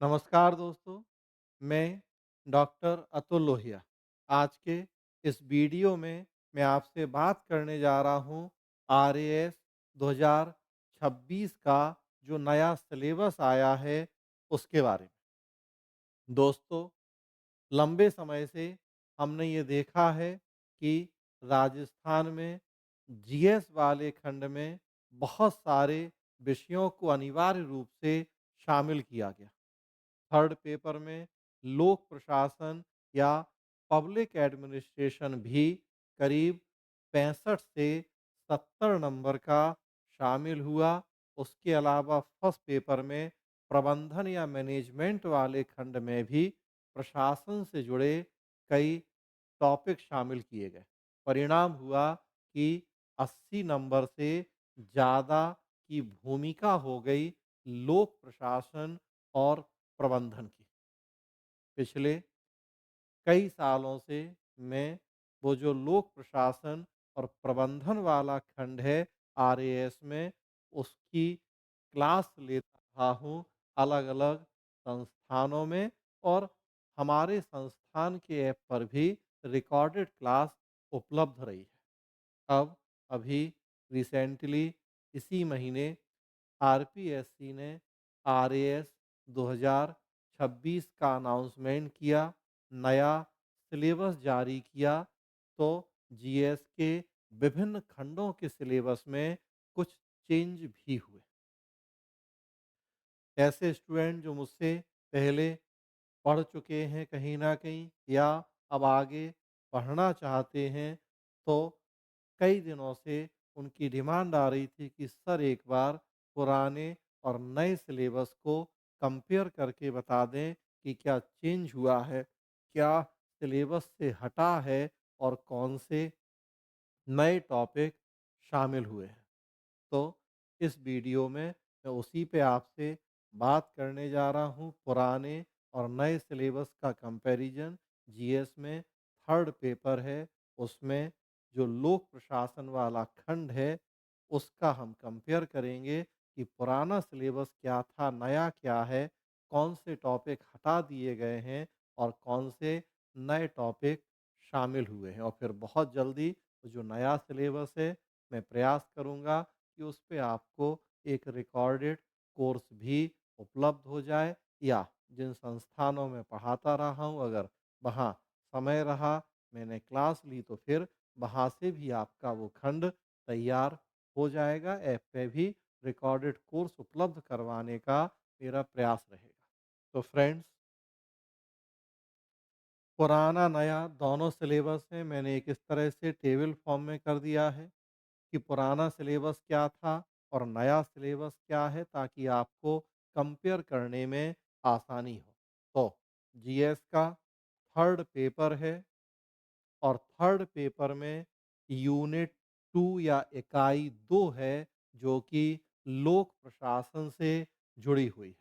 नमस्कार दोस्तों, मैं डॉक्टर अतुल लोहिया। आज के इस वीडियो में मैं आपसे बात करने जा रहा हूँ आरएएस 2026 का जो नया सिलेबस आया है उसके बारे में। दोस्तों, लंबे समय से हमने ये देखा है कि राजस्थान में जीएस वाले खंड में बहुत सारे विषयों को अनिवार्य रूप से शामिल किया गया। थर्ड पेपर में लोक प्रशासन या पब्लिक एडमिनिस्ट्रेशन भी करीब 65 से 70 नंबर का शामिल हुआ। उसके अलावा फर्स्ट पेपर में प्रबंधन या मैनेजमेंट वाले खंड में भी प्रशासन से जुड़े कई टॉपिक शामिल किए गए। परिणाम हुआ कि 80 नंबर से ज़्यादा की भूमिका हो गई लोक प्रशासन और प्रबंधन की। पिछले कई सालों से मैं वो जो लोक प्रशासन और प्रबंधन वाला खंड है आरएएस में, उसकी क्लास लेता रहा हूँ अलग-अलग संस्थानों में, और हमारे संस्थान के ऐप पर भी रिकॉर्डेड क्लास उपलब्ध रही है। अब अभी रिसेंटली इसी महीने आरपीएससी ने आरएएस 2026 का अनाउंसमेंट किया, नया सिलेबस जारी किया, तो जीएस के विभिन्न खंडों के सिलेबस में कुछ चेंज भी हुए। ऐसे स्टूडेंट जो मुझसे पहले पढ़ चुके हैं कहीं न कहीं, या अब आगे पढ़ना चाहते हैं, तो कई दिनों से उनकी डिमांड आ रही थी कि सर एक बार पुराने और नए सिलेबस को कंपेयर करके बता दें कि क्या चेंज हुआ है, क्या सिलेबस से हटा है और कौन से नए टॉपिक शामिल हुए हैं। तो इस वीडियो में मैं उसी पे आपसे बात करने जा रहा हूँ। पुराने और नए सिलेबस का कंपैरिजन जीएस में थर्ड पेपर है, उसमें जो लोक प्रशासन वाला खंड है उसका हम कंपेयर करेंगे कि पुराना सिलेबस क्या था, नया क्या है, कौन से टॉपिक हटा दिए गए हैं और कौन से नए टॉपिक शामिल हुए हैं। और फिर बहुत जल्दी जो नया सिलेबस है, मैं प्रयास करूँगा कि उस पे आपको एक रिकॉर्डेड कोर्स भी उपलब्ध हो जाए, या जिन संस्थानों में पढ़ाता रहा हूँ अगर वहाँ समय रहा, मैंने क्लास ली, तो फिर वहाँ से भी आपका वो खंड तैयार हो जाएगा। ऐप पे भी रिकॉर्डेड कोर्स उपलब्ध करवाने का मेरा प्रयास रहेगा। तो फ्रेंड्स, पुराना नया दोनों सिलेबस में मैंने एक इस तरह से टेबल फॉर्म में कर दिया है कि पुराना सिलेबस क्या था और नया सिलेबस क्या है, ताकि आपको कंपेयर करने में आसानी हो। तो जीएस का थर्ड पेपर है, और थर्ड पेपर में यूनिट 2 या इकाई 2 है, जो कि लोक प्रशासन से जुड़ी हुई है।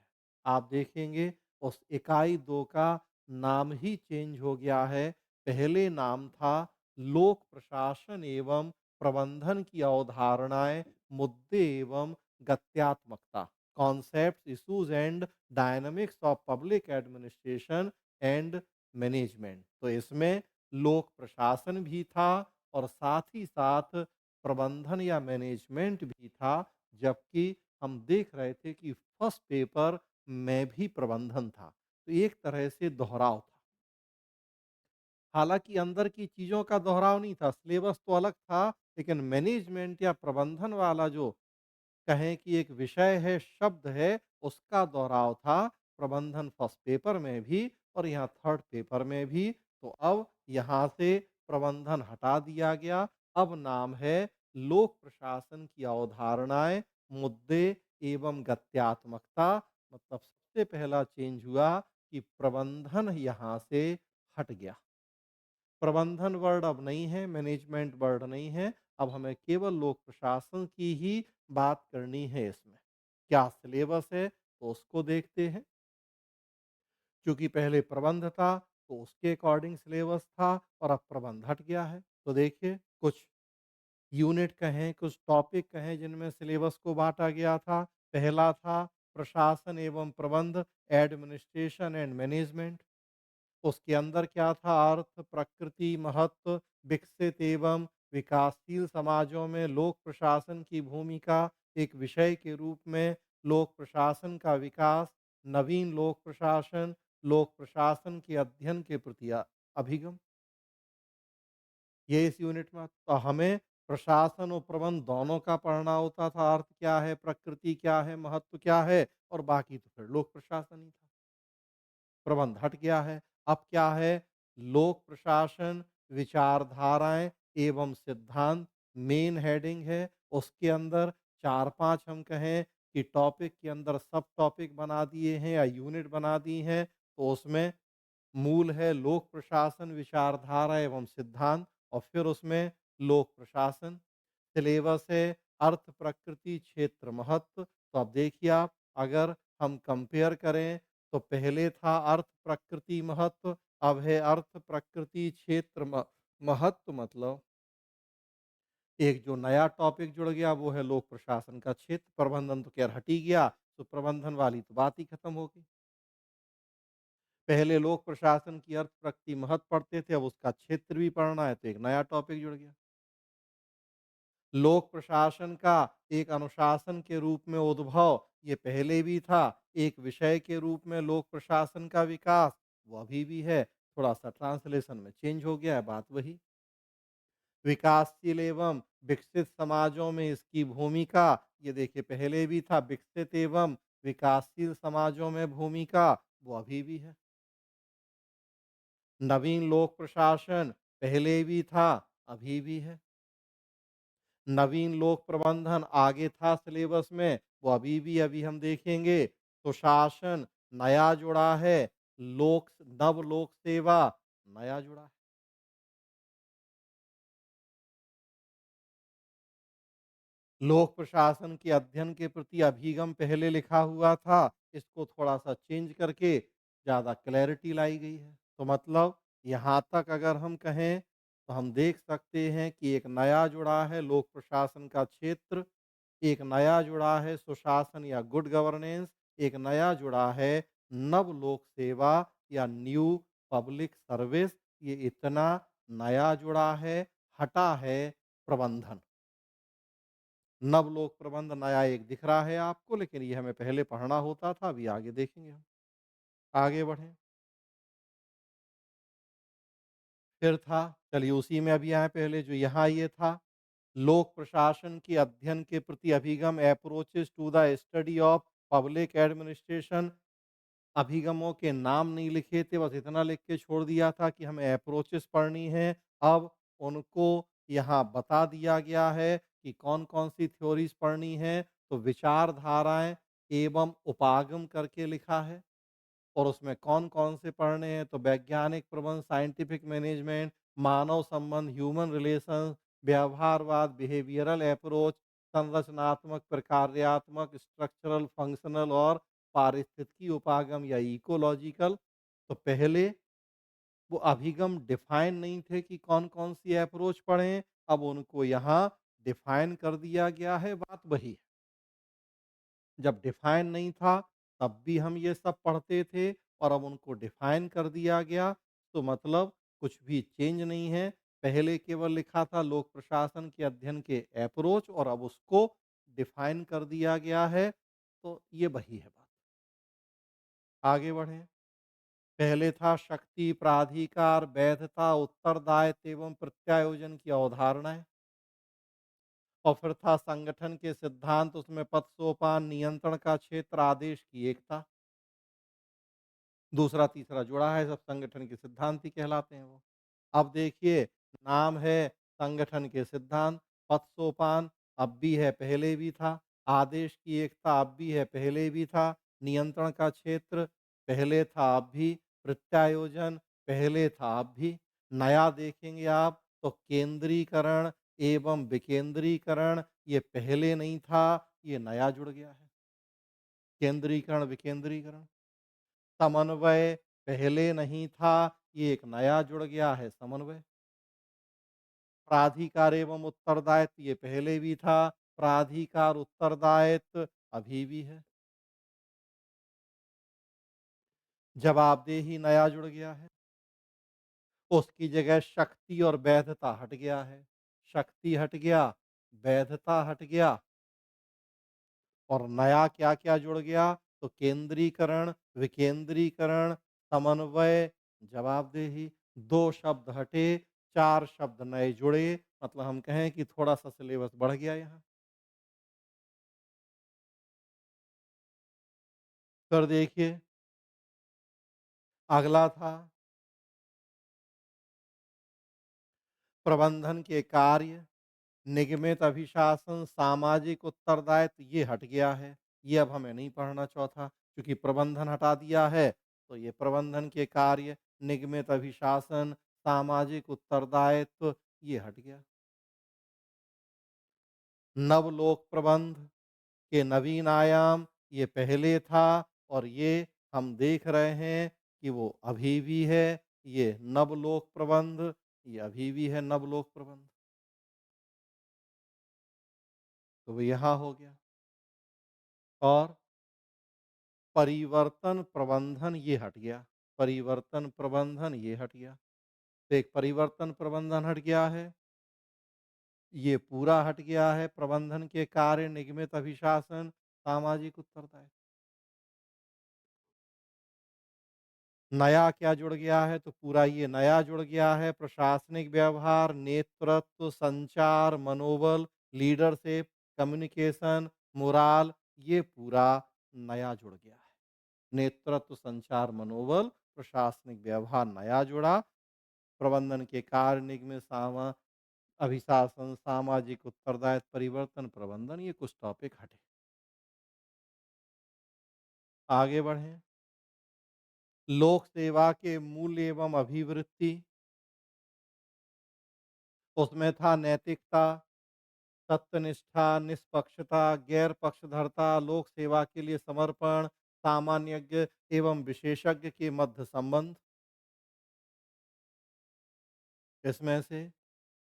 आप देखेंगे उस इकाई 2 का नाम ही चेंज हो गया है। पहले नाम था लोक प्रशासन एवं प्रबंधन की अवधारणाएं, मुद्दे एवं गत्यात्मकता, concepts, issues and dynamics of public administration and management. तो इसमें लोक प्रशासन भी था और साथ ही साथ प्रबंधन या मैनेजमेंट भी था, जबकि हम देख रहे थे कि फर्स्ट पेपर में भी प्रबंधन था। तो एक तरह से दोहराव था। हालाँकि अंदर की चीज़ों का दोहराव नहीं था, सिलेबस तो अलग था, लेकिन मैनेजमेंट या प्रबंधन वाला जो कहें कि एक विषय है, शब्द है, उसका दोहराव था। प्रबंधन फर्स्ट पेपर में भी और यहाँ थर्ड पेपर में भी। तो अब यहाँ से प्रबंधन हटा दिया गया। अब नाम है लोक प्रशासन की अवधारणाएँ, मुद्दे एवं गत्यात्मकता। मतलब सबसे पहला चेंज हुआ कि प्रबंधन यहाँ से हट गया। प्रबंधन वर्ड अब नहीं है, मैनेजमेंट वर्ड नहीं है, अब हमें केवल लोक प्रशासन की ही बात करनी है इसमें। क्या सिलेबस है? तो उसको देखते हैं। चूँकि पहले प्रबंध था, तो उसके अकॉर्डिंग सिलेबस था, और अब प्रबंध हट गया है। तो देखिए, कुछ यूनिट कहें, कुछ टॉपिक कहें जिनमें सिलेबस को बाँटा गया था। पहला था प्रशासन एवं प्रबंध, एडमिनिस्ट्रेशन एंड मैनेजमेंट। उसके अंदर क्या था? अर्थ, प्रकृति, महत्व, विकसित एवं विकासशील समाजों में लोक प्रशासन की भूमिका, एक विषय के रूप में लोक प्रशासन का विकास, नवीन लोक प्रशासन के अध्ययन के प्रति अभिगम। ये इस यूनिट में तो हमें प्रशासन और प्रबंध दोनों का पढ़ना होता था। अर्थ क्या है, प्रकृति क्या है, महत्व क्या है, और बाकी तो फिर लोक प्रशासन ही था। प्रबंध हट गया है। अब क्या है? लोक प्रशासन, विचारधाराएँ एवं सिद्धांत मेन हेडिंग है। उसके अंदर 4-5 हम कहें कि टॉपिक के अंदर सब टॉपिक बना दिए हैं या यूनिट बना दी हैं। तो उसमें मूल है लोक प्रशासन, विचारधारा एवं सिद्धांत, और फिर उसमें लोक प्रशासन। सिलेबस है अर्थ, प्रकृति, क्षेत्र, महत्व। तो अब देखिए आप, अगर हम कंपेयर करें तो पहले था अर्थ, प्रकृति, महत्व, अब है अर्थ, प्रकृति, क्षेत्र, महत्व। मतलब एक जो नया टॉपिक जुड़ गया वो है लोक प्रशासन का क्षेत्र। प्रबंधन तो खैर हट ही गया, तो प्रबंधन वाली तो बात ही खत्म हो गई। पहले लोक प्रशासन की अर्थ, प्रकृति, महत्व पढ़ते थे, अब उसका क्षेत्र भी पढ़ना है, तो एक नया टॉपिक जुड़ गया। लोक प्रशासन का एक अनुशासन के रूप में उद्भव, ये पहले भी था। एक विषय के रूप में लोक प्रशासन का विकास, वो अभी भी है। थोड़ा-सा ट्रांसलेशन में चेंज हो गया है, बात वही। विकासशील एवं विकसित समाजों में इसकी भूमिका, ये देखिए पहले भी था। विकसित एवं विकासशील समाजों में भूमिका, वो अभी भी है। नवीन लोक प्रशासन पहले भी था, अभी भी है। नवीन लोक प्रबंधन आगे था सिलेबस में, वो अभी हम देखेंगे। सुशासन नया जुड़ा है, लोक नव लोक सेवा नया जुड़ा है। लोक प्रशासन के अध्ययन के प्रति अभिगम पहले लिखा हुआ था, इसको थोड़ा-सा चेंज करके ज़्यादा क्लैरिटी लाई गई है। तो मतलब यहाँ तक अगर हम कहें, तो हम देख सकते हैं कि एक नया जुड़ा है लोक प्रशासन का क्षेत्र, एक नया जुड़ा है सुशासन या गुड गवर्नेंस, एक नया जुड़ा है नव लोक सेवा या न्यू पब्लिक सर्विस। ये इतना नया जुड़ा है, हटा है प्रबंधन। नवलोक प्रबंध नया एक दिख रहा है आपको, लेकिन ये हमें पहले पढ़ना होता था, अभी आगे देखेंगे हम। आगे बढ़ें। फिर था, चलिए उसी में अभी आए पहले जो यहाँ ये था, लोक प्रशासन के अध्ययन के प्रति अभिगम, approaches to the study of public administration. अभिगमों के नाम नहीं लिखे थे, बस इतना लिख के छोड़ दिया था कि हमें अप्रोचेस पढ़नी है। अब उनको यहाँ बता दिया गया है कि कौन-कौन सी थ्योरीज़ पढ़नी है, तो विचारधाराएँ एवं उपागम करके लिखा है। और उसमें कौन-कौन से पढ़ने हैं, तो वैज्ञानिक प्रबंध, साइंटिफिक मैनेजमेंट, मानव संबंध, ह्यूमन रिलेशंस, व्यवहारवाद, बिहेवियरल अप्रोच, संरचनात्मक, प्रकार्यात्मक, स्ट्रक्चरल, फंक्शनल और पारिस्थितिकी उपागम या इकोलॉजिकल। तो पहले वो अभिगम डिफाइन नहीं थे कि कौन-कौन सी अप्रोच पढ़ें, अब उनको यहाँ डिफाइन कर दिया गया है, बात वही है। जब डिफाइन नहीं था, तब भी हम ये सब पढ़ते थे, और अब उनको डिफाइन कर दिया गया, तो मतलब कुछ भी चेंज नहीं है। पहले केवल लिखा था लोक प्रशासन के अध्ययन के अप्रोच, और अब उसको डिफाइन कर दिया गया है, तो ये वही है बात। आगे बढ़ें। पहले था शक्ति, प्राधिकार, वैधता, उत्तरदायित्व एवं प्रत्यायोजन की अवधारणाएँ। और फिर था संगठन के सिद्धांत, उसमें पद सोपान, नियंत्रण का क्षेत्र, आदेश की एकता। दूसरा तीसरा जुड़ा है, सब संगठन के सिद्धांत ही कहलाते हैं वो। अब देखिए, नाम है संगठन के सिद्धांत, पद सोपान अब भी है, पहले भी था, आदेश की एकता अब भी है, पहले भी था, नियंत्रण का क्षेत्र पहले था, अब भी, प्रत्यायोजन पहले था, अब भी। नया देखेंगे आप तो केंद्रीकरण एवं विकेंद्रीकरण, ये पहले नहीं था, ये नया जुड़ गया है। केंद्रीकरण, विकेंद्रीकरण। समन्वय पहले नहीं था, ये एक नया जुड़ गया है, समन्वय। प्राधिकार एवं उत्तरदायित्व ये पहले भी था, प्राधिकार उत्तरदायित्व अभी भी है। जवाबदेही नया जुड़ गया है। उसकी जगह शक्ति और वैधता हट गया है। शक्ति हट गया, वैधता हट गया और नया क्या-क्या जुड़ गया? तो केंद्रीकरण, विकेंद्रीकरण, समन्वय, जवाबदेही। 2 शब्द हटे, 4 शब्द नए जुड़े, मतलब हम कहें कि थोड़ा-सा सिलेबस बढ़ गया यहाँ। फिर देखिए, अगला था प्रबंधन के कार्य, निगमित अभिशासन, सामाजिक उत्तरदायित्व, ये हट गया है। ये अब हमें नहीं पढ़ना चौथा, क्योंकि प्रबंधन हटा दिया है, तो ये प्रबंधन के कार्य, निगमित अभिशासन, सामाजिक उत्तरदायित्व, ये हट गया। नवलोक प्रबंध के नवीन आयाम, ये पहले था और ये हम देख रहे हैं कि वो अभी भी है। ये नवलोक प्रबंध, ये अभी भी है नवलोक प्रबंध। तो वो यहाँ हो गया। और परिवर्तन प्रबंधन ये हट गया। परिवर्तन प्रबंधन ये हट गया। तो एक परिवर्तन प्रबंधन हट गया है, ये पूरा हट गया है प्रबंधन के कार्य, निगमित अभिशासन, सामाजिक उत्तरदायित्व। नया क्या जुड़ गया है? तो पूरा ये नया जुड़ गया है, प्रशासनिक व्यवहार, नेतृत्व, संचार, मनोबल, लीडरशिप, कम्युनिकेशन, मोराल, ये पूरा नया जुड़ गया है। नेतृत्व, संचार, मनोबल, प्रशासनिक व्यवहार नया जुड़ा, प्रबंधन के कार्य, निगमित अभिशासन, सामाजिक उत्तरदायित्व, परिवर्तन प्रबंधन, ये कुछ टॉपिक हटे। आगे बढ़ें। लोक सेवा के मूल्य एवं अभिवृत्ति, उसमें था नैतिकता, सत्यनिष्ठा, निष्पक्षता, गैर पक्षधरता, लोक सेवा के लिए समर्पण, सामान्यज्ञ एवं विशेषज्ञ के मध्य संबंध। इसमें से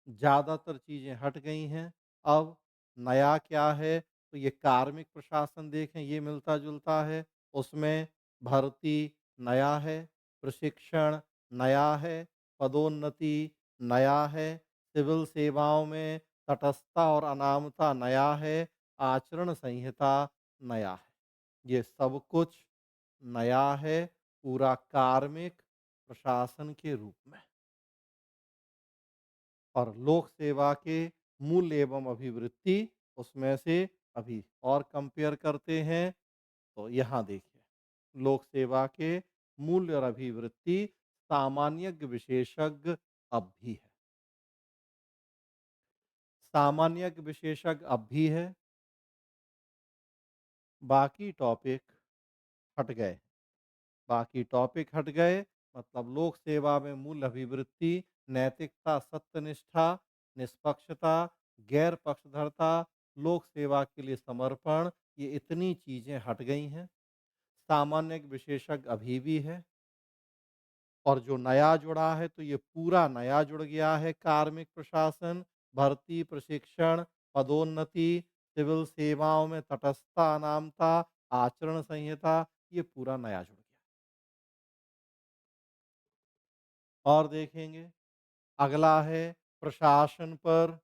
ज़्यादातर चीज़ें हट गई हैं। अब नया क्या है? तो ये कार्मिक प्रशासन देखें, ये मिलता-जुलता है। उसमें भर्ती नया है, प्रशिक्षण नया है, पदोन्नति नया है, सिविल सेवाओं में तटस्थता और अनामता नया है, आचरण संहिता नया है। ये सब कुछ नया है, पूरा कार्मिक प्रशासन के रूप में। और लोक सेवा के मूल्य एवं अभिवृत्ति, उसमें से अभी और कंपेयर करते हैं, तो यहाँ देखिए, लोक सेवा के मूल्य और अभिवृत्ति, सामान्यज्ञ विशेषज्ञ अब भी है। सामान्यज्ञ विशेषज्ञ अब भी है, बाकी टॉपिक हट गए। बाकी टॉपिक हट गए, मतलब लोक सेवा में मूल्य अभिवृत्ति, नैतिकता, सत्यनिष्ठा, निष्पक्षता, गैर पक्षधरता, लोक सेवा के लिए समर्पण, ये इतनी चीज़ें हट गई हैं। सामान्य विशेषज्ञ अभी भी है और जो नया जुड़ा है तो ये पूरा नया जुड़ गया है, कार्मिक प्रशासन, भर्ती, प्रशिक्षण, पदोन्नति, सिविल सेवाओं में तटस्थता, अनामता, आचरण संहिता, ये पूरा नया जुड़ गया। और देखेंगे, अगला है प्रशासन पर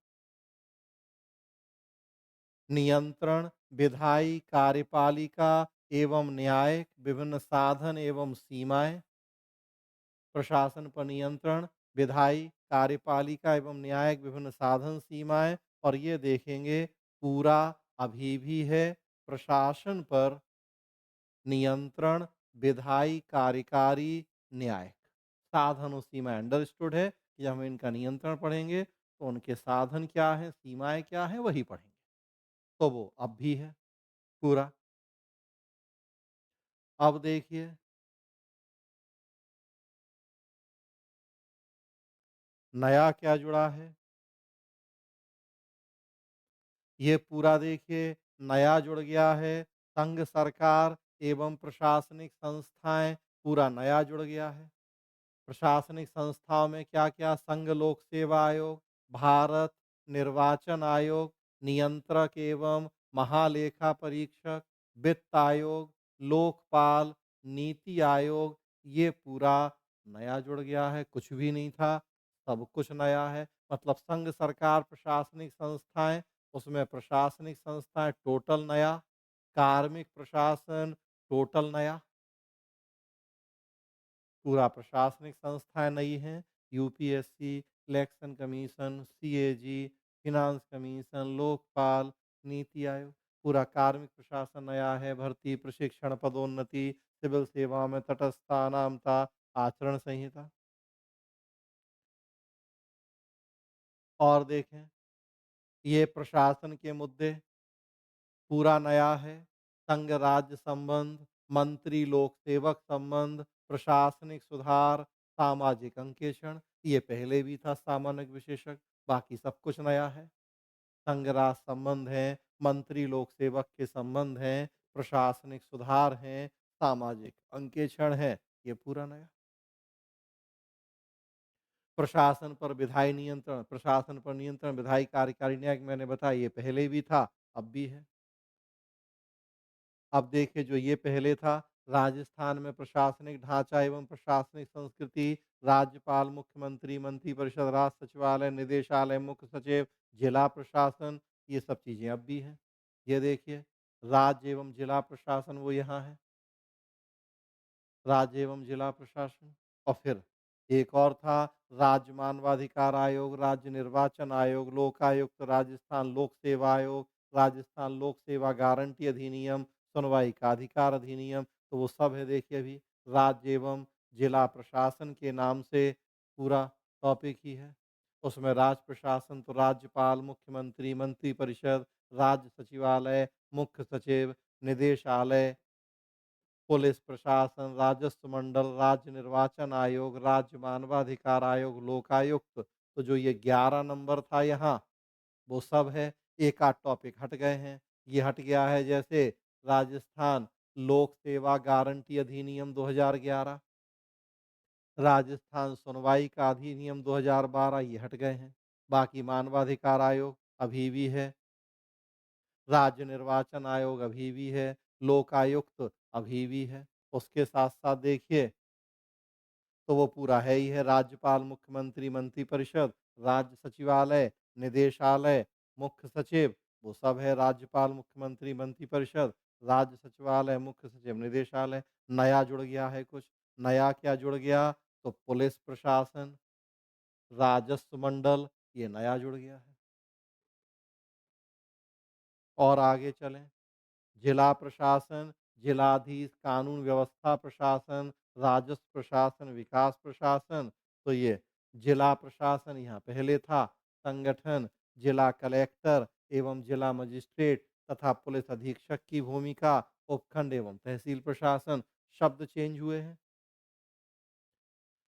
नियंत्रण, विधायी, कार्यपालिका एवं न्यायिक विभिन्न साधन एवं सीमाएँ। प्रशासन पर नियंत्रण, विधायी, कार्यपालिका एवं न्यायिक विभिन्न साधन सीमाएँ, और ये देखेंगे पूरा अभी भी है। प्रशासन पर नियंत्रण, विधायी, कार्यकारी, न्यायिक साधन और सीमाएँ अंडरस्टूड है कि जब हम इनका नियंत्रण पढ़ेंगे तो उनके साधन क्या हैं, सीमाएँ क्या हैं, वही पढ़ेंगे। तो वो अब भी है पूरा। अब देखिए, नया क्या जुड़ा है? ये पूरा देखिए नया जुड़ गया है। संघ सरकार एवं प्रशासनिक संस्थाएँ, पूरा नया जुड़ गया है। प्रशासनिक संस्थाओं में क्या-क्या? संघ लोक सेवा आयोग, भारत निर्वाचन आयोग, नियंत्रक एवं महालेखा परीक्षक, वित्त आयोग, लोकपाल, नीति आयोग, ये पूरा नया जुड़ गया है, कुछ भी नहीं था, सब कुछ नया है। मतलब संघ सरकार प्रशासनिक संस्थाएँ, उसमें प्रशासनिक संस्थाएँ टोटल नया, कार्मिक प्रशासन टोटल नया, पूरा प्रशासनिक संस्थाएँ नई हैं, UPSC, election commission, CAG, finance commission, Lokpal, NITI Aayog, पूरा कार्मिक प्रशासन नया है, भर्ती, प्रशिक्षण, पदोन्नति, सिविल सेवा में तटस्थता, अनामता, आचरण संहिता। और देखें, ये प्रशासन के मुद्दे पूरा नया है, संघ राज्य संबंध, मंत्री लोक सेवक संबंध, प्रशासनिक सुधार, सामाजिक अंकेक्षण, ये पहले भी था सामान्य विशेषक, बाकी सब कुछ नया है। संघ राज्य संबंध है, मंत्री लोक सेवक के संबंध हैं, प्रशासनिक सुधार हैं, सामाजिक अंकेक्षण है, ये पूरा नया। प्रशासन पर विधायी नियंत्रण, प्रशासन पर नियंत्रण, विधायी कार्यकारिणी न्यायिक मैंने बताया ये पहले भी था, अब भी है। अब देखिए जो ये पहले था, राजस्थान में प्रशासनिक ढांचा एवं प्रशासनिक संस्कृति, राज्यपाल, मुख्यमंत्री, मंत्रिपरिषद, राज्य सचिवालय, निदेशालय, मुख्य सचिव, जिला प्रशासन, ये सब चीज़ें अब भी हैं। ये देखिए, राज्य एवं जिला प्रशासन वो यहाँ है, राज्य एवं जिला प्रशासन। और फिर एक और था, राज्य मानवाधिकार आयोग, राज्य निर्वाचन आयोग, लोकायुक्त, राजस्थान लोक सेवा आयोग, राजस्थान लोक सेवा गारंटी अधिनियम, सुनवाई का अधिकार अधिनियम, तो वो सब है देखिए अभी राज्य एवं जिला प्रशासन के नाम से पूरा टॉपिक ही है। उसमें राज्य प्रशासन तो राज्यपाल, मुख्यमंत्री, मंत्रिपरिषद, राज्य सचिवालय, मुख्य सचिव, निदेशालय, पुलिस प्रशासन, राजस्व मंडल, राज्य निर्वाचन आयोग, राज्य मानवाधिकार आयोग, लोकायुक्त, तो जो ये 11 नंबर था यहाँ, वो सब है। एक आध टॉपिक हट गए हैं। ये हट गया है जैसे राजस्थान लोक सेवा गारंटी अधिनियम 2011, राजस्थान सुनवाई का अधिनियम 2012, ये हट गए हैं। बाकी मानवाधिकार आयोग अभी भी है, राज्य निर्वाचन आयोग अभी भी है, लोकायुक्त अभी भी है। उसके साथ-साथ देखिए तो वो पूरा है ही है, राज्यपाल, मुख्यमंत्री, मंत्रिपरिषद, राज्य सचिवालय, निदेशालय, मुख्य सचिव, वो सब है राज्यपाल, मुख्यमंत्री, मंत्रिपरिषद, राज्य सचिवालय, मुख्य सचिव, निदेशालय। नया जुड़ गया है कुछ, नया क्या जुड़ गया? तो पुलिस प्रशासन, राजस्व मंडल, ये नया जुड़ गया है। और आगे चलें, जिला प्रशासन, जिलाधीश, कानून व्यवस्था प्रशासन, राजस्व प्रशासन, विकास प्रशासन, तो ये जिला प्रशासन यहाँ पहले था, संगठन, जिला कलेक्टर एवं जिला मजिस्ट्रेट तथा पुलिस अधीक्षक की भूमिका, उपखंड एवं तहसील प्रशासन, शब्द चेंज हुए हैं।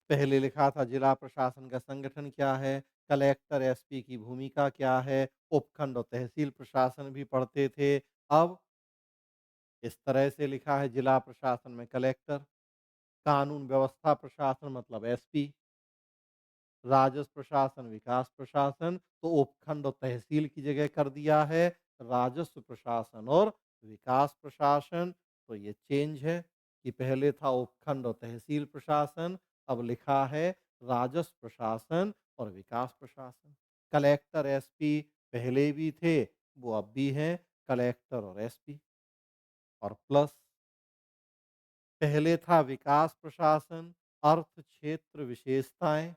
पहले लिखा था जिला प्रशासन का संगठन क्या है, कलेक्टर एसपी की भूमिका क्या है, उपखंड और तहसील प्रशासन भी पढ़ते थे। अब इस तरह से लिखा है जिला प्रशासन में कलेक्टर, कानून व्यवस्था प्रशासन मतलब एसपी, राजस्व प्रशासन, विकास प्रशासन, तो उपखंड और तहसील की जगह कर दिया है राजस्व प्रशासन और विकास प्रशासन। तो ये चेंज है कि पहले था उपखंड और तहसील प्रशासन, अब लिखा है राजस्व प्रशासन और विकास प्रशासन। कलेक्टर एसपी पहले भी थे, वो अब भी हैं कलेक्टर और एसपी। और प्लस पहले था विकास प्रशासन, अर्थ क्षेत्र विशेषताएँ,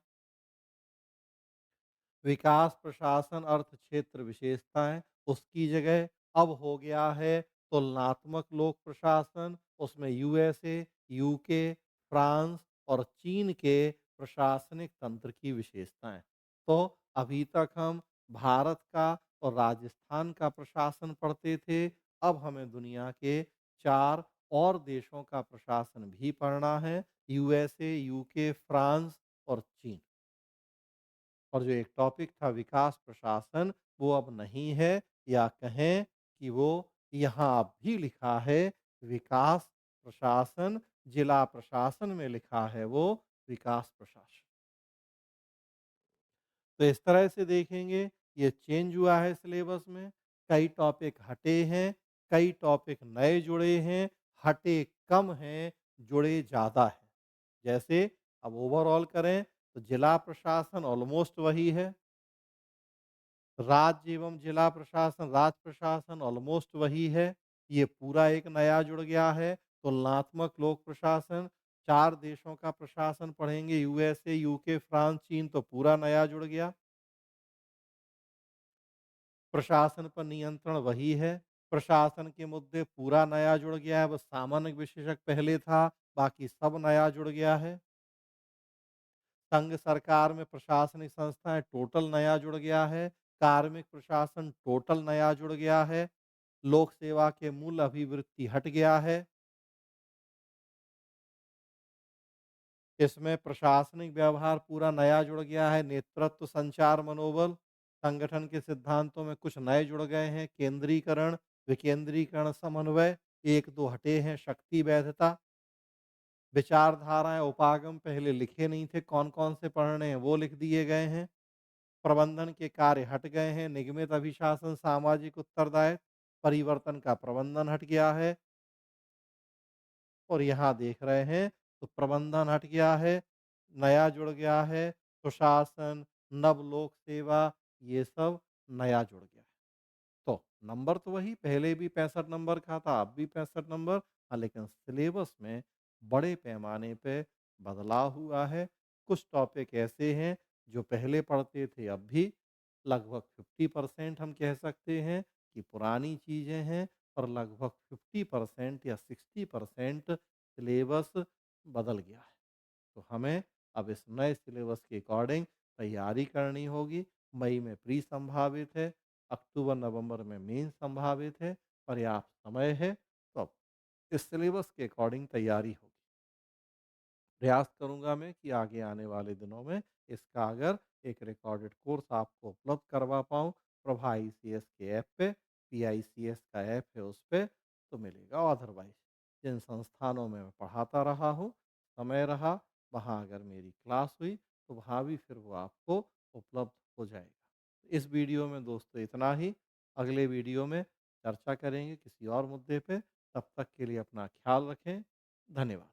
विकास प्रशासन, अर्थ क्षेत्र विशेषताएँ, उसकी जगह अब हो गया है तुलनात्मक लोक प्रशासन, उसमें यूएसए, यूके, फ्रांस और चीन के प्रशासनिक तंत्र की विशेषताएँ। तो अभी तक हम भारत का और राजस्थान का प्रशासन पढ़ते थे, अब हमें दुनिया के 4 और देशों का प्रशासन भी पढ़ना है, यूएसए, यूके, फ्रांस और चीन। और जो एक टॉपिक था विकास प्रशासन, वो अब नहीं है, या कहें कि वो यहाँ अब भी लिखा है विकास प्रशासन, जिला प्रशासन में लिखा है वो विकास प्रशासन। तो इस तरह से देखेंगे ये चेंज हुआ है सिलेबस में, कई टॉपिक हटे हैं, कई टॉपिक नए जुड़े हैं, हटे कम हैं, जुड़े ज़्यादा हैं। जैसे अब ओवरऑल करें तो जिला प्रशासन ऑलमोस्ट वही है, राज्य एवं जिला प्रशासन, राज्य प्रशासन ऑलमोस्ट वही है। ये पूरा एक नया जुड़ गया है। तुलनात्मक लोक प्रशासन, 4 देशों का प्रशासन पढ़ेंगे, यूएसए, यूके, फ्रांस, चीन, तो पूरा नया जुड़ गया। प्रशासन पर नियंत्रण वही है। प्रशासन के मुद्दे पूरा नया जुड़ गया है, बस सामान्य विशेषज्ञ पहले था, बाकी सब नया जुड़ गया है। संघ सरकार में प्रशासनिक संस्थाएँ टोटल नया जुड़ गया है। कार्मिक प्रशासन टोटल नया जुड़ गया है। लोक सेवा के मूल अभिवृत्ति हट गया है। इसमें प्रशासनिक व्यवहार पूरा नया जुड़ गया है। नेतृत्व, संचार, मनोबल, संगठन के सिद्धांतों में कुछ नए जुड़ गए हैं। केंद्रीकरण, विकेंद्रीकरण, समन्वय, 1-2 हटे हैं। शक्ति, वैधता, विचारधाराएँ, उपागम पहले लिखे नहीं थे, कौन-कौन से पढ़ने हैं वो लिख दिए गए हैं। प्रबंधन के कार्य हट गए हैं। निगमित अभिशासन, सामाजिक उत्तरदायित्व, परिवर्तन का प्रबंधन हट गया है। और यहाँ देख रहे हैं तो प्रबंधन हट गया है, नया जुड़ गया है, सुशासन, नव लोक सेवा, ये सब नया जुड़ गया है। तो नंबर तो वही, पहले भी 65 नंबर का था, अब भी 65 नंबर, लेकिन सिलेबस में बड़े पैमाने पे बदलाव हुआ है। कुछ टॉपिक ऐसे हैं जो पहले पढ़ते थे, अब भी लगभग 50% हम कह सकते हैं कि पुरानी चीज़ें हैं, और लगभग 50% या 60% सिलेबस बदल गया है। तो हमें अब इस नए सिलेबस के अकॉर्डिंग तैयारी करनी होगी। मई में प्री संभावित है, अक्टूबर-नवंबर में मेन संभावित है, पर्याप्त समय है, तो अब इस सिलेबस के अकॉर्डिंग तैयारी होगी। प्रयास करूँगा मैं कि आगे आने वाले दिनों में इसका अगर एक रिकॉर्डेड कोर्स आपको उपलब्ध करवा पाऊँ, प्रभा आईसीएस के ऐप पे, पीआईसीएस का ऐप है उस पे, तो मिलेगा। अदरवाइज़ जिन संस्थानों में मैं पढ़ाता रहा हूँ, समय रहा, वहाँ अगर मेरी क्लास हुई, तो वहाँ भी फिर वो आपको उपलब्ध हो जाएगा। इस वीडियो में दोस्तों इतना ही। अगले वीडियो में चर्चा करेंगे किसी और मुद्दे पे। तब तक के लिए अपना ख्याल रखें। धन्यवाद।